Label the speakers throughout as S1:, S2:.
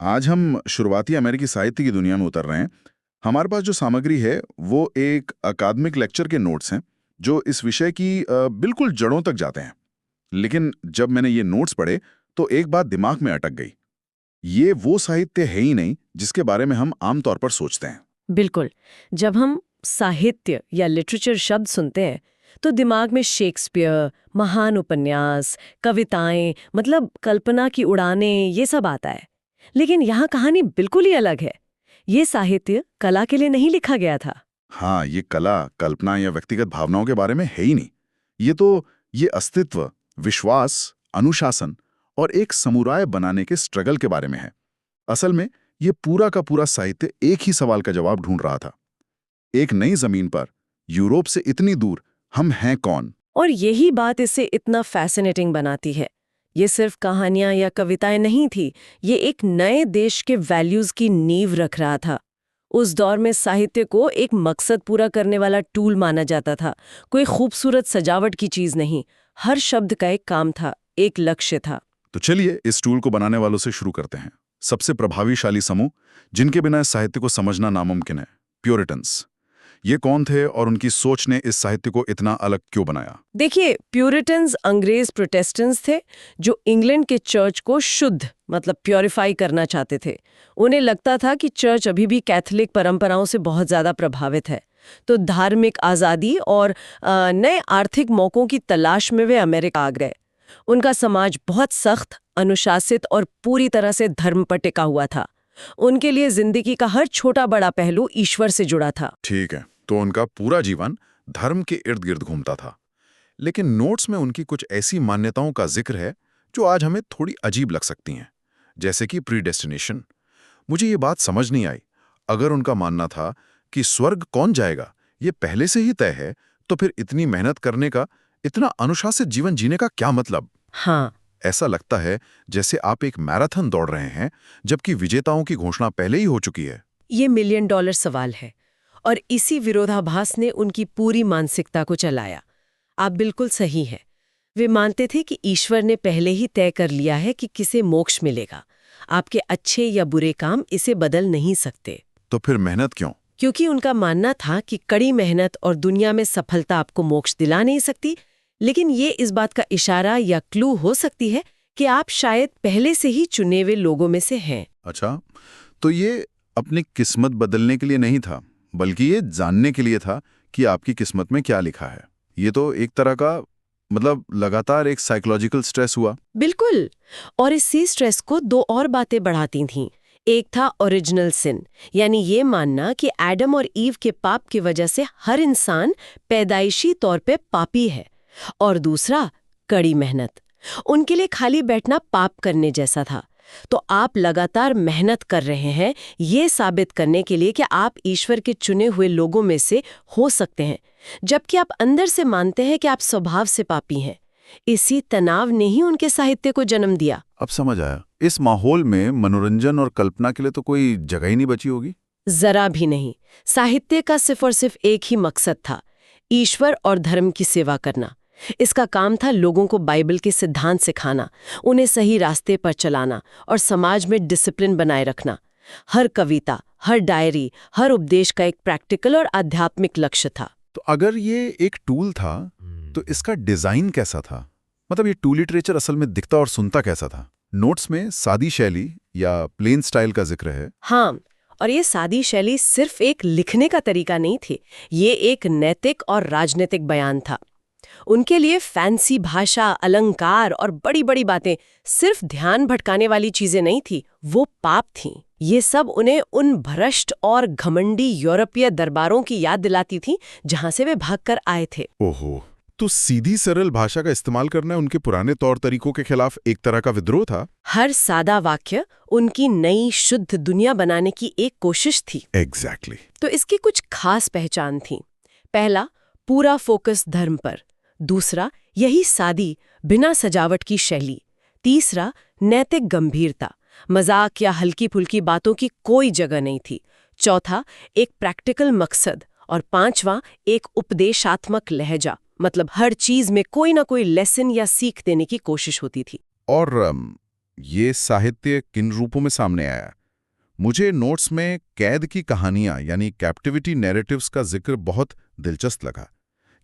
S1: आज हम शुरुआती अमेरिकी साहित्य की दुनिया में उतर रहे हैं। हमारे पास जो सामग्री है वो एक अकादमिक लेक्चर के नोट्स हैं जो इस विषय की बिल्कुल जड़ों तक जाते हैं। लेकिन जब मैंने ये नोट्स पढ़े तो एक बात दिमाग में अटक गई। ये वो साहित्य है ही नहीं जिसके बारे में हम आमतौर पर सोचते हैं।
S2: बिल्कुल। जब हम साहित्य या लिटरेचर शब्द सुनते हैं तो दिमाग में शेक्सपियर, महान उपन्यास, कविताएं, मतलब कल्पना की उड़ानें, ये सब आता है। लेकिन यहाँ कहानी बिल्कुल ही अलग है। ये साहित्य कला के लिए नहीं लिखा गया था।
S1: हाँ, ये कला, कल्पना या व्यक्तिगत भावनाओं के बारे में है ही नहीं। ये अस्तित्व, विश्वास, अनुशासन और एक समुराय बनाने के स्ट्रगल के बारे में है। असल में ये पूरा का पूरा साहित्य एक ही सवाल का जवाब ढूंढ रहा था। एक नई जमीन पर, यूरोप से इतनी दूर, हम हैं कौन?
S2: और यही बात इसे इतना फैसिनेटिंग बनाती है। ये सिर्फ कहानियां या कविताएं नहीं थी, ये एक नए देश के वैल्यूज की नींव रख रहा था। उस दौर में साहित्य को एक मकसद पूरा करने वाला टूल माना जाता था, कोई खूबसूरत सजावट की चीज नहीं। हर शब्द का एक काम था, एक लक्ष्य था।
S1: तो चलिए इस टूल को बनाने वालों से शुरू करते हैं। सबसे प्रभावशाली समूह जिनके बिना इस साहित्य को समझना नामुमकिन है, प्यूरिटन्स। ये कौन थे और उनकी सोच ने इस साहित्य को इतना अलग क्यों बनाया?
S2: देखिए, प्यूरिटन्स अंग्रेज प्रोटेस्टेंट्स थे जो इंग्लैंड के चर्च को शुद्ध, मतलब प्योरीफाई करना चाहते थे। उन्हें लगता था कि चर्च अभी भी कैथोलिक परंपराओं से बहुत ज्यादा प्रभावित है। तो धार्मिक आज़ादी और नए आर्थिक मौकों की तलाश में वे अमेरिका आ गए। उनका समाज बहुत सख्त, अनुशासित और पूरी तरह से धर्म पर टिका हुआ था। उनके लिए जिंदगी का हर छोटा बड़ा पहलू ईश्वर से जुड़ा था।
S1: ठीक है, तो उनका पूरा जीवन धर्म के इर्द गिर्द घूमता था। लेकिन नोट्स में उनकी कुछ ऐसी मान्यताओं का जिक्र है जो आज हमें थोड़ी अजीब लग सकती हैं, जैसे कि प्रीडेस्टिनेशन। मुझे ये बात समझ नहीं आई। अगर उनका मानना था कि स्वर्ग कौन जाएगा ये पहले से ही तय है, तो फिर इतनी मेहनत करने का, इतना अनुशासित जीवन जीने का क्या मतलब?
S2: हाँ,
S1: ऐसा लगता है जैसे आप एक मैराथन दौड़ रहे हैं जबकि विजेताओं की घोषणा पहले ही हो चुकी है।
S2: ये मिलियन डॉलर सवाल है। और इसी विरोधाभास ने उनकी पूरी मानसिकता को चलाया। आप बिल्कुल सही हैं। वे मानते थे कि ईश्वर ने पहले ही तय कर लिया है कि किसे मोक्ष मिलेगा। आपके अच्छे या बुरे काम इसे बदल नहीं सकते।
S1: तो फिर मेहनत क्यों?
S2: क्योंकि उनका मानना था कि कड़ी मेहनत और दुनिया में सफलता आपको मोक्ष दिला नहीं सकती, लेकिन ये इस बात का इशारा या क्लू हो सकती है कि आप शायद पहले से ही चुने हुए लोगों में से हैं।
S1: अच्छा, तो ये अपनी किस्मत बदलने के लिए नहीं था, बल्कि ये जानने के लिए था कि आपकी किस्मत में क्या लिखा है। ये तो एक तरह का, मतलब लगातार एक साइकोलॉजिकल स्ट्रेस हुआ।
S2: बिल्कुल। और इसी स्ट्रेस को दो और बातें बढ़ाती थीं। एक था ओरिजिनल सिन, यानी ये मानना कि एडम और ईव के पाप की वजह से हर इंसान पैदाइशी तौर पे पापी है। और दूसरा, कड़ी मेहनत। उनके लिए खाली बैठना पाप करने जैसा था। तो आप लगातार मेहनत कर रहे हैं ये साबित करने के लिए कि आप ईश्वर के चुने हुए लोगों में से हो सकते हैं, जबकि आप अंदर से मानते हैं कि आप स्वभाव से पापी हैं। इसी तनाव ने ही उनके साहित्य को जन्म दिया।
S1: अब समझ आया। इस माहौल में मनोरंजन और कल्पना के लिए तो कोई जगह ही नहीं बची होगी।
S2: जरा भी नहीं। साहित्य का सिर्फ और सिर्फ एक ही मकसद था, ईश्वर और धर्म की सेवा करना। इसका काम था लोगों को बाइबल के सिद्धांत सिखाना, उन्हें सही रास्ते पर चलाना और समाज में डिसिप्लिन बनाए रखना। हर कविता, हर डायरी, हर उपदेश का एक प्रैक्टिकल और आध्यात्मिक लक्ष्य था।
S1: तो अगर ये एक टूल था, तो इसका डिजाइन कैसा था? मतलब ये टूल लिटरेचर असल में दिखता और सुनता कैसा था? नोट्स में सादी शैली या प्लेन स्टाइल का जिक्र है।
S2: हाँ, और ये सादी शैली सिर्फ एक लिखने का तरीका नहीं थी, ये एक नैतिक और राजनीतिक बयान था। उनके लिए फैंसी भाषा, अलंकार और बड़ी बड़ी बातें सिर्फ ध्यान भटकाने वाली चीजें नहीं थी, वो पाप थीं। ये सब उन्हें उन भ्रष्ट और घमंडी यूरोपीय दरबारों की याद दिलाती थी जहां से वे भागकर आए थे।
S1: ओहो, तो सीधी सरल भाषा का इस्तेमाल करना उनके पुराने तौर तरीकों के खिलाफ एक तरह का विद्रोह था।
S2: हर सादा वाक्य उनकी नई शुद्ध दुनिया बनाने की एक कोशिश थी।
S1: एग्जैक्टली।
S2: तो इसकी कुछ खास पहचान थी। पहला, पूरा फोकस धर्म पर। दूसरा, यही सादी, बिना सजावट की शैली। तीसरा, नैतिक गंभीरता, मजाक या हल्की फुल्की बातों की कोई जगह नहीं थी। चौथा, एक प्रैक्टिकल मकसद। और पांचवा, एक उपदेशात्मक लहजा, मतलब हर चीज में कोई ना कोई लेसन या सीख देने की कोशिश होती थी।
S1: और ये साहित्य किन रूपों में सामने आया? मुझे नोट्स में कैद की कहानियां यानी कैप्टिविटी नैरेटिव्स का जिक्र बहुत दिलचस्प लगा।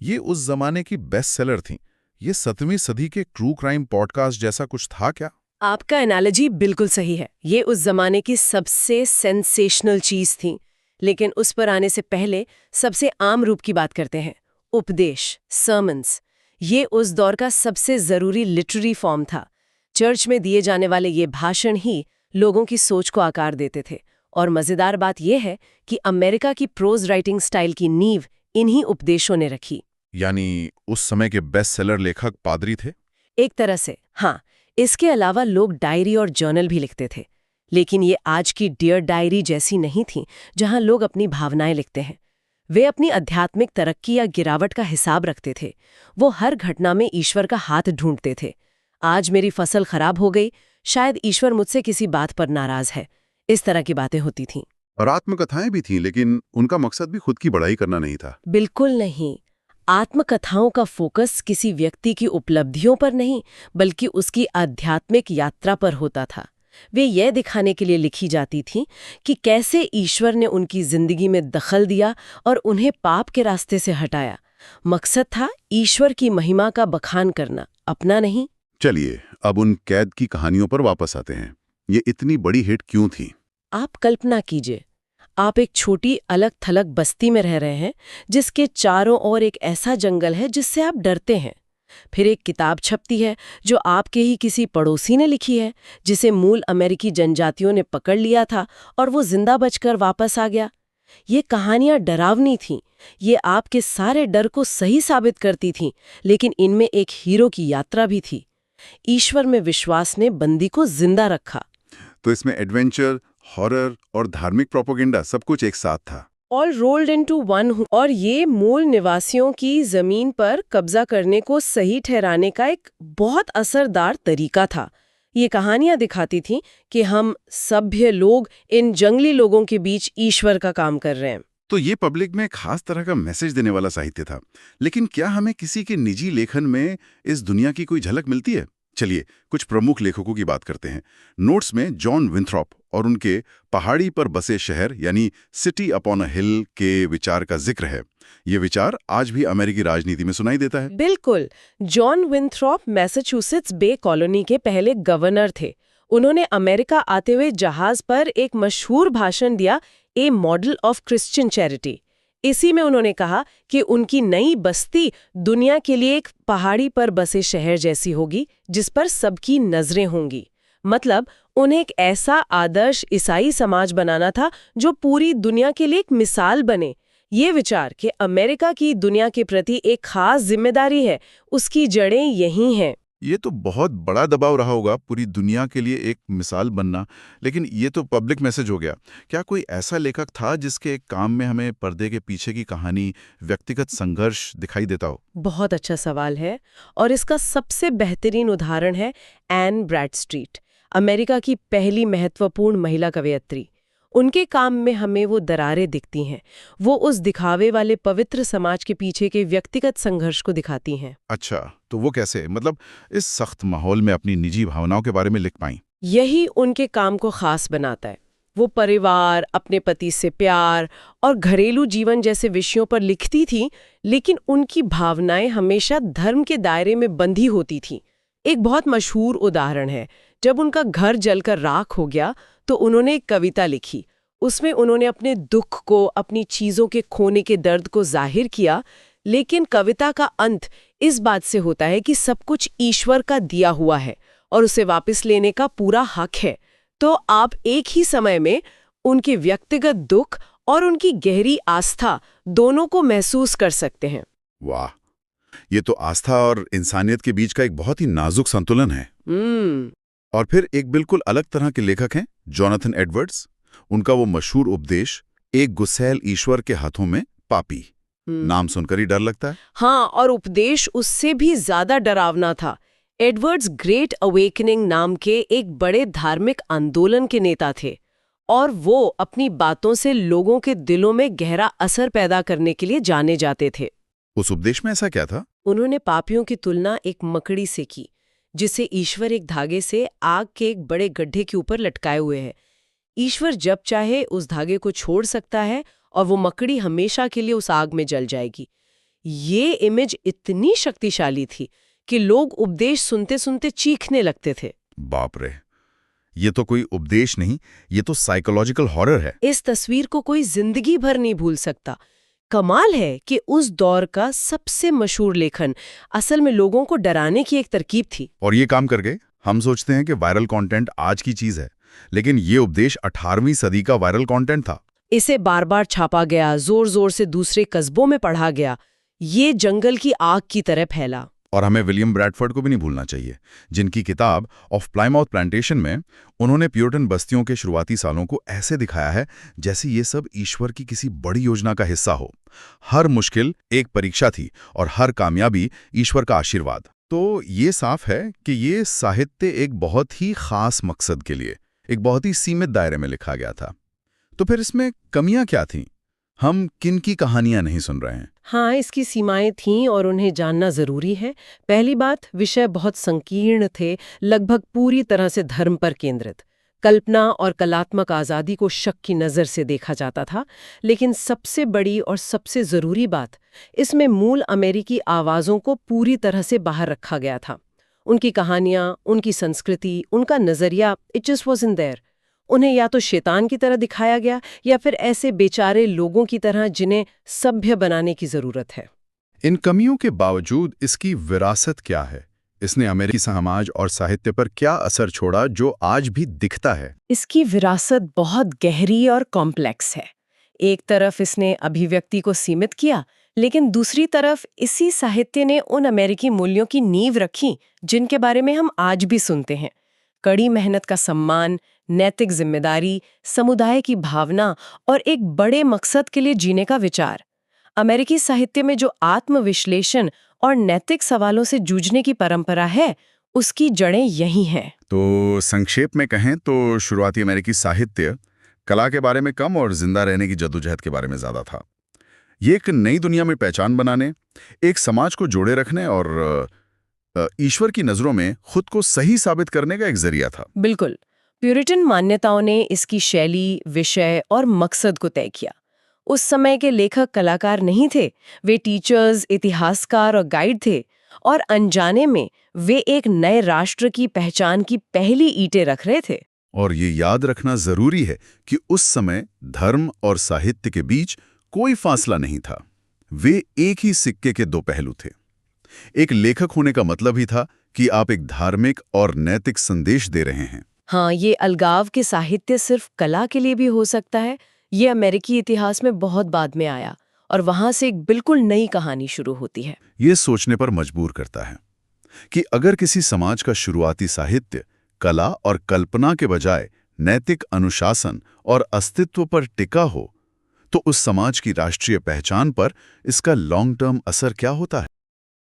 S1: ये उस जमाने की बेस्ट सेलर थीं। ये 7वीं सदी के ट्रू क्राइम पॉडकास्ट जैसा कुछ था क्या?
S2: आपका एनालॉजी बिल्कुल सही है। ये उस जमाने की सबसे सेंसेशनल चीज थी। लेकिन उस पर आने से पहले सबसे आम रूप की बात करते हैं। उपदेश, सर्मन्स। ये उस दौर का सबसे जरूरी लिटरेरी फॉर्म था। चर्च में दिए जाने वाले ये भाषण ही लोगों की सोच को आकार देते थे। और मजेदार बात यह है कि अमेरिका की प्रोज राइटिंग स्टाइल की नींव इन्हीं उपदेशों ने रखी।
S1: यानी उस समय के बेस्ट सेलर लेखक पादरी थे?
S2: एक तरह से, हाँ। इसके अलावा लोग डायरी और जर्नल भी लिखते थे। लेकिन ये आज की डियर डायरी जैसी नहीं थी, जहां लोग अपनी भावनाएं लिखते हैं। वे अपनी आध्यात्मिक तरक्की या गिरावट का हिसाब रखते थे। वो हर घटना में ईश्वर का हाथ ढूंढते थे। आज मेरी फसल खराब हो गई, शायद ईश्वर मुझसे किसी बात पर नाराज है। इस तरह की बातें होती थीं।
S3: और आत्मकथाएं भी थीं, लेकिन उनका मकसद भी खुद की बड़ाई करना नहीं था।
S2: बिल्कुल नहीं। आत्मकथाओं का फोकस किसी व्यक्ति की उपलब्धियों पर नहीं, बल्कि उसकी आध्यात्मिक यात्रा पर होता था। वे यह दिखाने के लिए लिखी जाती थीं कि कैसे ईश्वर ने उनकी जिंदगी में दखल दिया और उन्हें पाप के रास्ते से हटाया। मकसद था ईश्वर की महिमा का बखान करना, अपना नहीं।
S3: चलिए अब उन कैद की कहानियों पर वापस आते हैं। ये इतनी बड़ी हिट क्यों थी?
S2: आप कल्पना कीजिए, आप एक छोटी अलग थलग बस्ती में रह रहे हैं, जिसके चारों ओर एक ऐसा जंगल है जिससे आप डरते हैं। फिर एक किताब छपती है जो आपके ही किसी पड़ोसी ने लिखी है, जिसे मूल अमेरिकी जनजातियों ने पकड़ लिया था और वो जिंदा बचकर वापस आ गया। ये कहानियां डरावनी थीं। ये आपके सारे डर को सही साबित करती थीं, लेकिन इनमें एक हीरो की यात्रा भी थी। ईश्वर में विश्वास ने बंदी को जिंदा रखा।
S3: तो इसमें एडवेंचर, हॉरर और धार्मिक प्रोपोगेंडा सब कुछ एक साथ था।
S2: All rolled into one. और ये मूल निवासियों की जमीन पर कब्जा करने को सही ठहराने का एक बहुत असरदार तरीका था। ये कहानियां दिखाती थीं कि हम सभ्य लोग इन जंगली लोगों के बीच ईश्वर का काम कर रहे हैं।
S3: तो ये पब्लिक में खास तरह का मैसेज देने वाला साहित्य था। लेकिन क्या हमें किसी के निजी लेखन में इस दुनिया की कोई झलक मिलती है? चलिए कुछ प्रमुख लेखकों की बात करते हैं। नोट्स में जॉन विंथ्रॉप और उनके पहाड़ी पर बसे शहर यानी सिटी अपॉन अ हिल के विचार का जिक्र है। ये विचार आज भी अमेरिकी राजनीति में सुनाई देता है।
S2: बिल्कुल। जॉन विंथ्रॉप मैसाचुसेट्स बे कॉलोनी के पहले गवर्नर थे। उन्होंने अमेरिका आते हुए जहाज पर एक मशहूर भाषण दिया, ए मॉडल ऑफ क्रिश्चियन चैरिटी। इसी में उन्होंने कहा कि उनकी नई बस्ती दुनिया के लिए एक पहाड़ी पर बसे शहर जैसी होगी, जिस पर सबकी नजरें होंगी। मतलब उन्हें एक ऐसा आदर्श ईसाई समाज बनाना था जो पूरी दुनिया के लिए एक मिसाल बने। ये विचार कि अमेरिका की दुनिया के प्रति एक खास जिम्मेदारी है, उसकी जड़ें यहीं हैं।
S3: ये तो बहुत बड़ा दबाव रहा होगा, पूरी दुनिया के लिए एक मिसाल बनना। लेकिन ये तो पब्लिक मैसेज हो गया। क्या कोई ऐसा लेखक था जिसके एक काम में हमें पर्दे के पीछे की कहानी, व्यक्तिगत संघर्ष दिखाई देता हो?
S2: बहुत अच्छा सवाल है, और इसका सबसे बेहतरीन उदाहरण है एन ब्रैडस्ट्रीट, अमेरिका की पहली महत्वपूर्ण महिला कवयित्री। उनके काम में हमें वो दरारें दिखती हैं। वो उस दिखावे वाले पवित्र समाज के पीछे के व्यक्तिगत संघर्ष को दिखाती हैं।
S3: अच्छा, तो वो कैसे, मतलब इस सख्त माहौल में अपनी निजी भावनाओं के बारे में लिख पाई?
S2: यही उनके काम को खास बनाता है। वो परिवार, अपने पति से प्यार और घरेलू जीवन जैसे विषयों पर लिखती थी, लेकिन उनकी भावनाएं हमेशा धर्म के दायरे में बंधी होती थीं। एक बहुत मशहूर उदाहरण है, जब उनका घर जलकर राख हो गया तो उन्होंने एक कविता लिखी। उसमें उन्होंने अपने दुख को, अपनी चीजों के खोने के दर्द को जाहिर किया, लेकिन कविता का अंत इस बात से होता है कि सब कुछ ईश्वर का दिया हुआ है और उसे वापस लेने का पूरा हक है। तो आप एक ही समय में उनके व्यक्तिगत दुख और उनकी गहरी आस्था दोनों को महसूस कर सकते हैं।
S3: वाह, ये तो आस्था और इंसानियत के बीच का एक बहुत ही नाजुक संतुलन है। और फिर एक बिल्कुल अलग तरह के लेखक हैं जोनाथन एडवर्ड्स। उनका वो मशहूर उपदेश, एक गुस्सैल ईश्वर के हाथों में पापी, नाम सुनकर ही डर लगता है।
S2: हाँ, और उपदेश उससे भी ज्यादा डरावना था। एडवर्ड्स ग्रेट अवेकनिंग नाम के एक बड़े धार्मिक आंदोलन के नेता थे, और वो अपनी बातों से लोगों के दिलों में गहरा असर पैदा करने के लिए जाने जाते थे।
S3: उस उपदेश में ऐसा क्या था?
S2: उन्होंने पापियों की तुलना एक मकड़ी से की, जिसे ईश्वर एक धागे से आग के एक बड़े गड्ढे के ऊपर लटकाए हुए है। ईश्वर जब चाहे उस धागे को छोड़ सकता है और वो मकड़ी हमेशा के लिए उस आग में जल जाएगी। ये इमेज इतनी शक्तिशाली थी कि लोग उपदेश सुनते सुनते चीखने लगते थे।
S3: बाप रे, ये तो कोई उपदेश नहीं, ये तो साइकोलॉजिकल हॉरर है।
S2: इस तस्वीर को कोई जिंदगी भर नहीं भूल सकता। कमाल है कि उस दौर का सबसे मशहूर लेखन असल में लोगों को डराने की एक तरकीब थी।
S3: और ये काम कर गए। हम सोचते हैं कि वायरल कंटेंट आज की चीज है, लेकिन ये उपदेश 18वीं सदी का वायरल कंटेंट था।
S2: इसे बार बार छापा गया, जोर जोर से दूसरे कस्बों में पढ़ा गया। ये जंगल की आग की तरह फैला।
S3: और हमें विलियम ब्रैडफोर्ड को भी नहीं भूलना चाहिए, जिनकी किताब ऑफ प्लाईमाउथ प्लांटेशन में उन्होंने प्यूरिटन बस्तियों के शुरुआती सालों को ऐसे दिखाया है जैसे ये सब ईश्वर की किसी बड़ी योजना का हिस्सा हो। हर मुश्किल एक परीक्षा थी और हर कामयाबी ईश्वर का आशीर्वाद। तो ये साफ है कि ये साहित्य एक बहुत ही खास मकसद के लिए, एक बहुत ही सीमित दायरे में लिखा गया था। तो फिर इसमें कमियां क्या थीं? हम किन की कहानियां नहीं सुन रहे हैं?
S2: हाँ, इसकी सीमाएं थीं और उन्हें जानना जरूरी है। पहली बात, विषय बहुत संकीर्ण थे, लगभग पूरी तरह से धर्म पर केंद्रित। कल्पना और कलात्मक आज़ादी को शक की नज़र से देखा जाता था। लेकिन सबसे बड़ी और सबसे ज़रूरी बात, इसमें मूल अमेरिकी आवाज़ों को पूरी तरह से बाहर रखा गया था। उनकी कहानियाँ, उनकी संस्कृति, उनका नज़रिया, इट जस्ट वाज़न्ट देयर। उन्हें या तो शैतान की तरह दिखाया गया या फिर ऐसे बेचारे लोगों की तरह जिन्हें सभ्य बनाने की जरूरत है।
S3: इन कमियों के बावजूद इसकी विरासत क्या है? इसने अमेरिकी समाज और साहित्य पर क्या असर छोड़ा जो आज भी दिखता है?
S2: इसकी विरासत बहुत गहरी और कॉम्प्लेक्स है। एक तरफ इसने अभिव्यक्ति को सीमित किया, लेकिन दूसरी तरफ इसी साहित्य ने उन अमेरिकी मूल्यों की नींव रखी जिनके बारे में हम आज भी सुनते हैं। कड़ी मेहनत का सम्मान, नैतिक जिम्मेदारी, समुदाय की भावना और एक बड़े मकसद के लिए जीने का विचार। अमेरिकी साहित्य में जो आत्मविश्लेषण और नैतिक सवालों से जूझने की परंपरा है, उसकी जड़ें यही हैं।
S3: तो संक्षेप में कहें तो शुरुआती अमेरिकी साहित्य कला के बारे में कम और जिंदा रहने की जद्दोजहद के बारे में ज्यादा था। ये एक नई दुनिया में पहचान बनाने, एक समाज को जोड़े रखने और ईश्वर की नजरों में खुद को सही साबित करने का एक जरिया था।
S2: बिल्कुल। प्यूरिटन मान्यताओं ने इसकी शैली, विषय और मकसद को तय किया। उस समय के लेखक कलाकार नहीं थे, वे टीचर्स, इतिहासकार और गाइड थे, और अनजाने में वे एक नए राष्ट्र की पहचान की पहली ईंटें रख रहे थे।
S3: और ये याद रखना जरूरी है कि उस समय धर्म और साहित्य के बीच कोई फासला नहीं था। वे एक ही सिक्के के दो पहलू थे। एक लेखक होने का मतलब ही था कि आप एक धार्मिक और नैतिक संदेश दे रहे हैं।
S2: हाँ, ये अलगाव के साहित्य सिर्फ कला के लिए भी हो सकता है, ये अमेरिकी इतिहास में बहुत बाद में आया और वहां से एक बिल्कुल नई कहानी शुरू होती है।
S3: ये सोचने पर मजबूर करता है कि अगर किसी समाज का शुरुआती साहित्य कला और कल्पना के बजाय नैतिक अनुशासन और अस्तित्व पर टिका हो, तो उस समाज की राष्ट्रीय पहचान पर इसका लॉन्ग टर्म असर क्या होता है।